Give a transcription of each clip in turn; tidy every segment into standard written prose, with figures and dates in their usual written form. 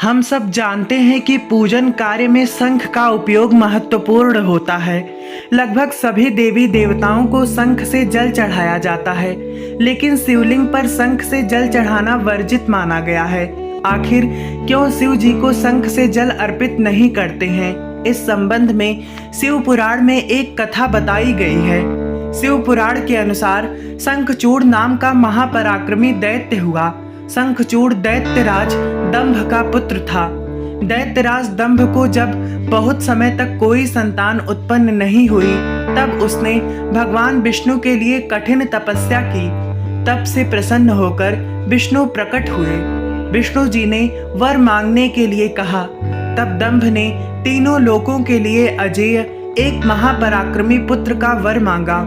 हम सब जानते हैं कि पूजन कार्य में शंख का उपयोग महत्वपूर्ण होता है। लगभग सभी देवी देवताओं को शंख से जल चढ़ाया जाता है, लेकिन शिवलिंग पर शंख से जल चढ़ाना वर्जित माना गया है। आखिर क्यों शिव जी को शंख से जल अर्पित नहीं करते हैं? इस संबंध में शिव पुराण में एक कथा बताई गई है। शिव पुराण के अनुसार शंखचूड़ नाम का महापराक्रमी दैत्य हुआ। शंखचूड़ दैत्यराज दंभ का पुत्र था। दैत्यराज दंभ को जब बहुत समय तक कोई संतान उत्पन्न नहीं हुई, तब उसने भगवान विष्णु के लिए कठिन तपस्या की। तब से प्रसन्न होकर विष्णु प्रकट हुए। विष्णु जी ने वर मांगने के लिए कहा। तब दंभ ने तीनों लोकों के लिए अजेय एक महापराक्रमी पुत्र का वर मांगा।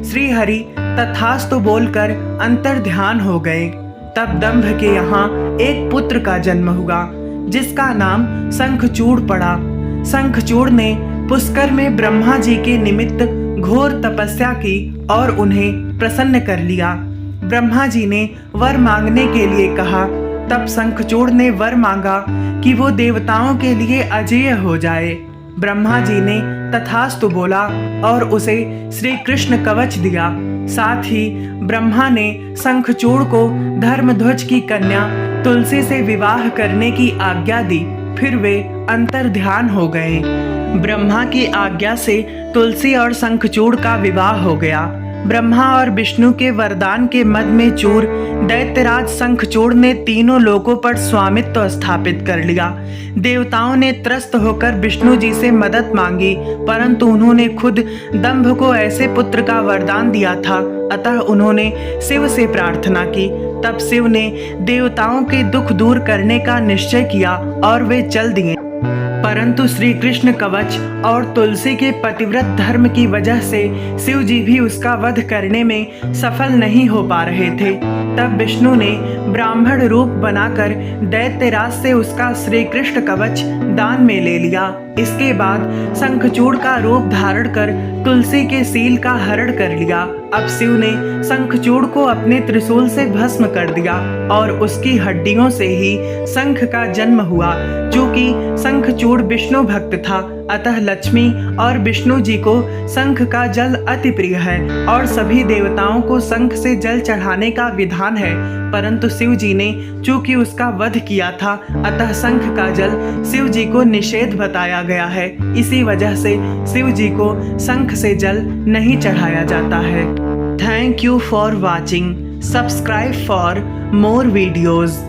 श्री हरि तथास्तु बोलकर अंतर ध्यान हो गए। तब दंभ के यहाँ एक पुत्र का जन्म हुआ, जिसका नाम शंखचूड़ पड़ा। शंखचूड़ ने पुष्कर में ब्रह्मा जी के निमित्त घोर तपस्या की और उन्हें प्रसन्न कर लिया। ब्रह्मा जी ने वर मांगने के लिए कहा। तब शंखचूड़ ने वर मांगा कि वो देवताओं के लिए अजेय हो जाए। ब्रह्मा जी ने तथास्तु बोला और उसे श्री कृष्ण कवच दिया। साथ ही ब्रह्मा ने शंखचूड़ को धर्मध्वज की कन्या तुलसी से विवाह करने की आज्ञा दी। फिर वे अंतर ध्यान हो गए। ब्रह्मा की आज्ञा से तुलसी और शंखचूड़ का विवाह हो गया। ब्रह्मा और विष्णु के वरदान के मद में चूर दैत्यराज शंखचूड़ ने तीनों लोकों पर स्वामित्व स्थापित कर लिया। देवताओं ने त्रस्त होकर विष्णु जी से मदद मांगी, परंतु उन्होंने खुद दंभ को ऐसे पुत्र का वरदान दिया था, अतः उन्होंने शिव से प्रार्थना की। तब शिव ने देवताओं के दुख दूर करने का निश्चय किया और वे चल दिए। परंतु श्री कृष्ण कवच और तुलसी के पतिव्रत धर्म की वजह से शिव जी भी उसका वध करने में सफल नहीं हो पा रहे थे। तब विष्णु ने ब्राह्मण रूप बनाकर दैत्यराज से उसका श्री कृष्ण कवच दान में ले लिया। इसके बाद शंखचूड़ का रूप धारण कर तुलसी के सील का हरण कर लिया। अब शिव ने शंखचूड़ को अपने त्रिशूल से भस्म कर दिया और उसकी हड्डियों से ही शंख का जन्म हुआ। चूंकि शंखचूड़ विष्णु भक्त था, अतः लक्ष्मी और विष्णु जी को शंख का जल अति प्रिय है और सभी देवताओं को शंख से जल चढ़ाने का विधान है। परंतु शिव जी ने चूंकि उसका वध किया था, अतः शंख का जल शिव जी को निषेध बताया गया है। इसी वजह से शिव जी को शंख से जल नहीं चढ़ाया जाता है। Thank you for watching. Subscribe for more videos.